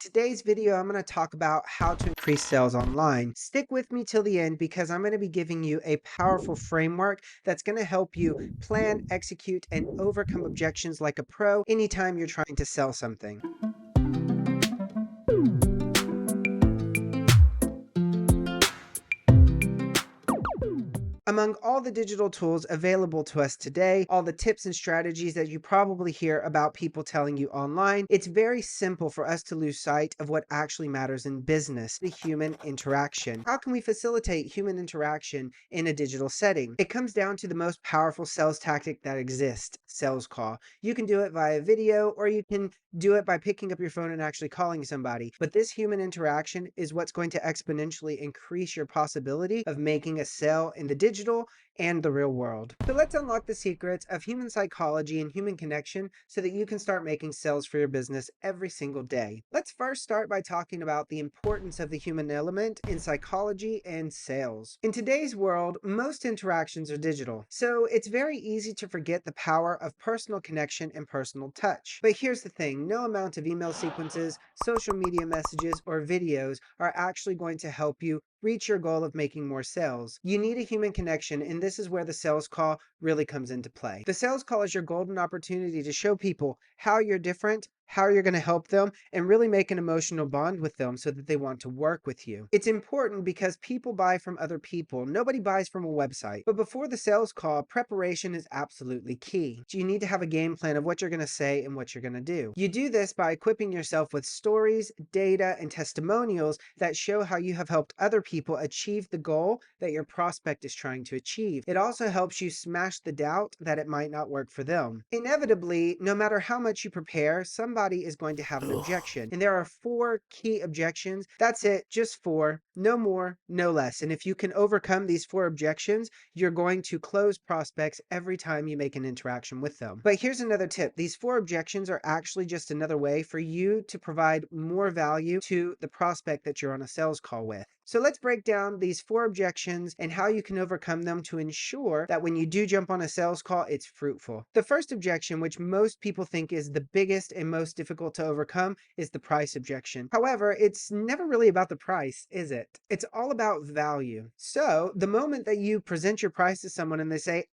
Today's video, I'm going to talk about how to increase sales online. Stick with me till the end because I'm going to be giving you a powerful framework that's going to help you plan, execute, and overcome objections like a pro anytime you're trying to sell something. Among all the digital tools available to us today, all the tips and strategies that you probably hear about people telling you online, it's very simple for us to lose sight of what actually matters in business, the human interaction. How can we facilitate human interaction in a digital setting? It comes down to the most powerful sales tactic that exists, sales call. You can do it via video or you can do it by picking up your phone and actually calling somebody. But this human interaction is what's going to exponentially increase your possibility of making a sale in the digital and the real world. So let's unlock the secrets of human psychology and human connection so that you can start making sales for your business every single day. Let's first start by talking about the importance of the human element in psychology and sales. In today's world, most interactions are digital, so it's very easy to forget the power of personal connection and personal touch. But here's the thing, no amount of email sequences, social media messages, or videos are actually going to help you reach your goal of making more sales. You need a human connection, and this is where the sales call really comes into play. The sales call is your golden opportunity to show people how you're different, how you're going to help them, and really make an emotional bond with them so that they want to work with you. It's important because people buy from other people. Nobody buys from a website. But before the sales call, preparation is absolutely key. You need to have a game plan of what you're going to say and what you're going to do. You do this by equipping yourself with stories, data, and testimonials that show how you have helped other people achieve the goal that your prospect is trying to achieve. It also helps you smash the doubt that it might not work for them. Inevitably, no matter how much you prepare, somebody is going to have an objection. And there are 4 key objections. That's it, just 4, no more, no less. And if you can overcome these 4 objections, you're going to close prospects every time you make an interaction with them. But here's another tip. These 4 objections are actually just another way for you to provide more value to the prospect that you're on a sales call with. So let's break down these 4 objections and how you can overcome them to ensure that when you do jump on a sales call, it's fruitful. The first objection, which most people think is the biggest and most difficult to overcome, is the price objection. However, it's never really about the price, is it? It's all about value. So the moment that you present your price to someone and they say,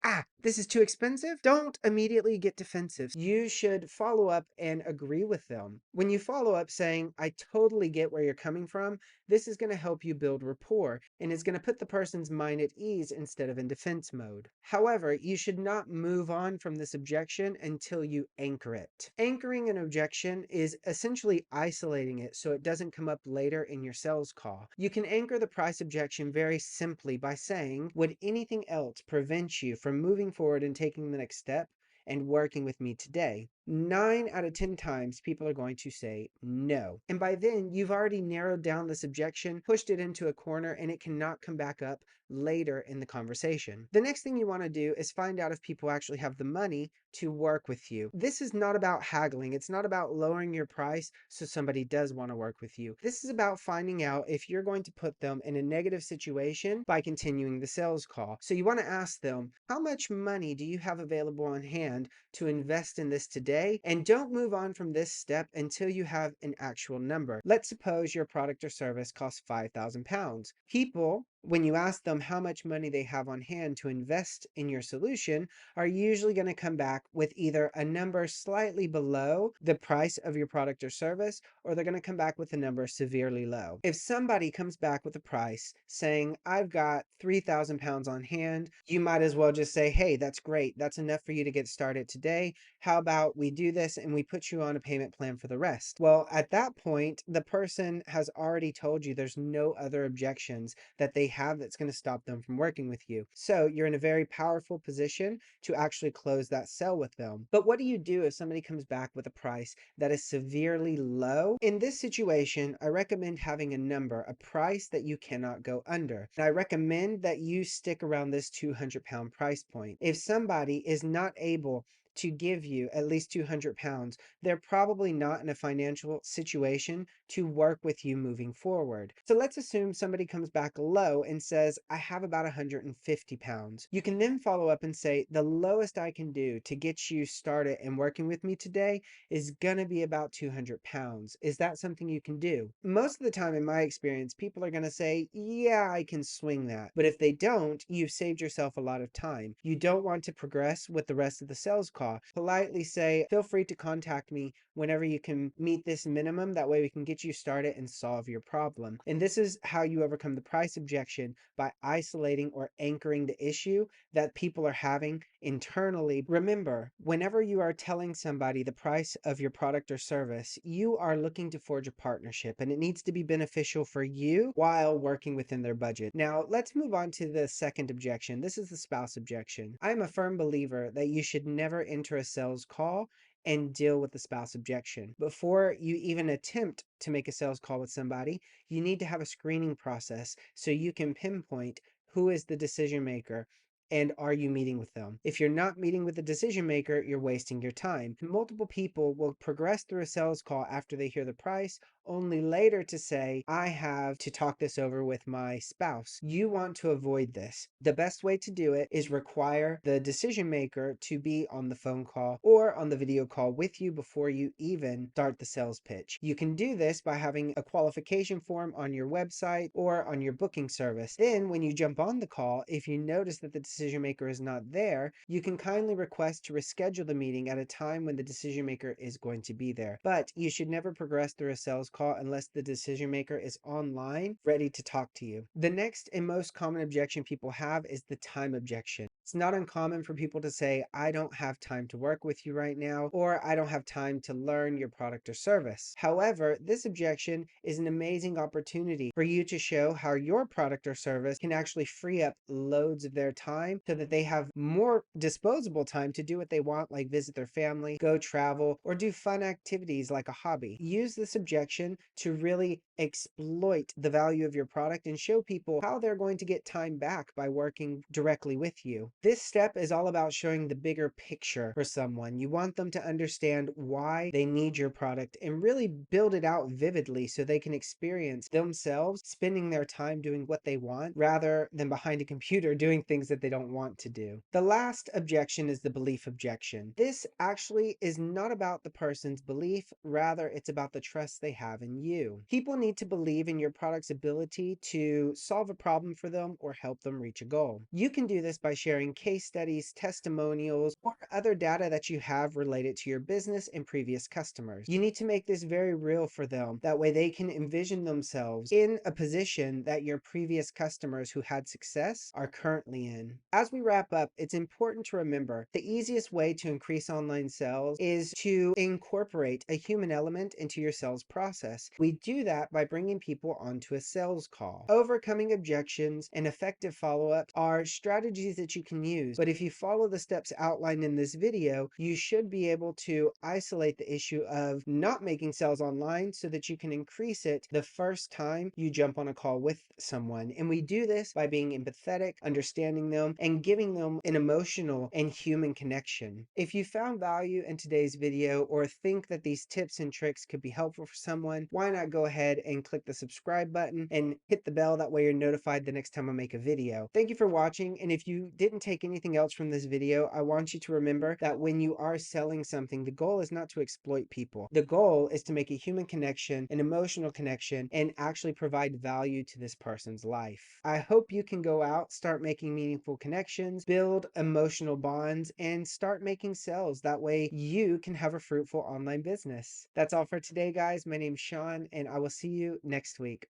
this is too expensive, don't immediately get defensive. You should follow up and agree with them. When you follow up saying, I totally get where you're coming from, this is going to help you build rapport and is going to put the person's mind at ease instead of in defense mode. However, you should not move on from this objection until you anchor it. Anchoring an objection is essentially isolating it so it doesn't come up later in your sales call. You can anchor the price objection very simply by saying, would anything else prevent you from moving forward and taking the next step and working with me today? 9 out of 10 times people are going to say no. And by then, you've already narrowed down this objection, pushed it into a corner, and it cannot come back up later in the conversation. The next thing you want to do is find out if people actually have the money to work with you. This is not about haggling. It's not about lowering your price so somebody does want to work with you. This is about finding out if you're going to put them in a negative situation by continuing the sales call. So you want to ask them, how much money do you have available on hand to invest in this today? And don't move on from this step until you have an actual number. Let's suppose your product or service costs £5,000. People, when you ask them how much money they have on hand to invest in your solution, are usually going to come back with either a number slightly below the price of your product or service, or they're going to come back with a number severely low. If somebody comes back with a price saying, I've got £3,000 on hand, you might as well just say, hey, that's great. That's enough for you to get started today. How about we do this and we put you on a payment plan for the rest? Well, at that point, the person has already told you there's no other objections that they have that's going to stop them from working with you. So you're in a very powerful position to actually close that sale with them. But what do you do if somebody comes back with a price that is severely low? In this situation, I recommend having a number, a price that you cannot go under. And I recommend that you stick around this £200 price point. If somebody is not able to give you at least 200 pounds, they're probably not in a financial situation to work with you moving forward. So let's assume somebody comes back low and says, I have about 150 pounds. You can then follow up and say, the lowest I can do to get you started and working with me today is going to be about 200 pounds. Is that something you can do? Most of the time, in my experience, people are going to say, yeah, I can swing that. But if they don't, you've saved yourself a lot of time. You don't want to progress with the rest of the sales call. Politely say, feel free to contact me whenever you can meet this minimum. That way we can get you started and solve your problem. And this is how you overcome the price objection, by isolating or anchoring the issue that people are having internally. Remember, whenever you are telling somebody the price of your product or service, you are looking to forge a partnership, and it needs to be beneficial for you while working within their budget. Now, let's move on to the second objection. This is the spouse objection. I'm a firm believer that you should never enter a sales call and deal with the spouse objection. Before you even attempt to make a sales call with somebody, you need to have a screening process so you can pinpoint who is the decision maker and are you meeting with them. If you're not meeting with the decision maker, you're wasting your time. Multiple people will progress through a sales call after they hear the price, only later to say, I have to talk this over with my spouse. You want to avoid this. The best way to do it is require the decision maker to be on the phone call or on the video call with you before you even start the sales pitch. You can do this by having a qualification form on your website or on your booking service. Then when you jump on the call, if you notice that the decision maker is not there, you can kindly request to reschedule the meeting at a time when the decision maker is going to be there. But you should never progress through a sales call unless the decision maker is online, ready to talk to you. The next and most common objection people have is the time objection. It's not uncommon for people to say, I don't have time to work with you right now, or I don't have time to learn your product or service. However, this objection is an amazing opportunity for you to show how your product or service can actually free up loads of their time so that they have more disposable time to do what they want, like visit their family, go travel, or do fun activities like a hobby. Use this objection to really exploit the value of your product and show people how they're going to get time back by working directly with you. This step is all about showing the bigger picture for someone. You want them to understand why they need your product and really build it out vividly so they can experience themselves spending their time doing what they want rather than behind a computer doing things that they don't want to do. The last objection is the belief objection. This actually is not about the person's belief, rather it's about the trust they have in you. People need to believe in your product's ability to solve a problem for them or help them reach a goal. You can do this by sharing case studies, testimonials, or other data that you have related to your business and previous customers. You need to make this very real for them. That way they can envision themselves in a position that your previous customers who had success are currently in. As we wrap up, it's important to remember the easiest way to increase online sales is to incorporate a human element into your sales process. We do that by bringing people onto a sales call. Overcoming objections and effective follow-up are strategies that you can use, but if you follow the steps outlined in this video, you should be able to isolate the issue of not making sales online so that you can increase it the first time you jump on a call with someone. And we do this by being empathetic, understanding them, and giving them an emotional and human connection. If you found value in today's video or think that these tips and tricks could be helpful for someone, why not go ahead and click the subscribe button and hit the bell. That way you're notified the next time I make a video. Thank you for watching, and if you didn't take anything else from this video, I want you to remember that when you are selling something, the goal is not to exploit people. The goal is to make a human connection, an emotional connection, and actually provide value to this person's life. I hope you can go out, start making meaningful connections, build emotional bonds, and start making sales. That way you can have a fruitful online business. That's all for today, guys. My name's Sean, and I will see you next week.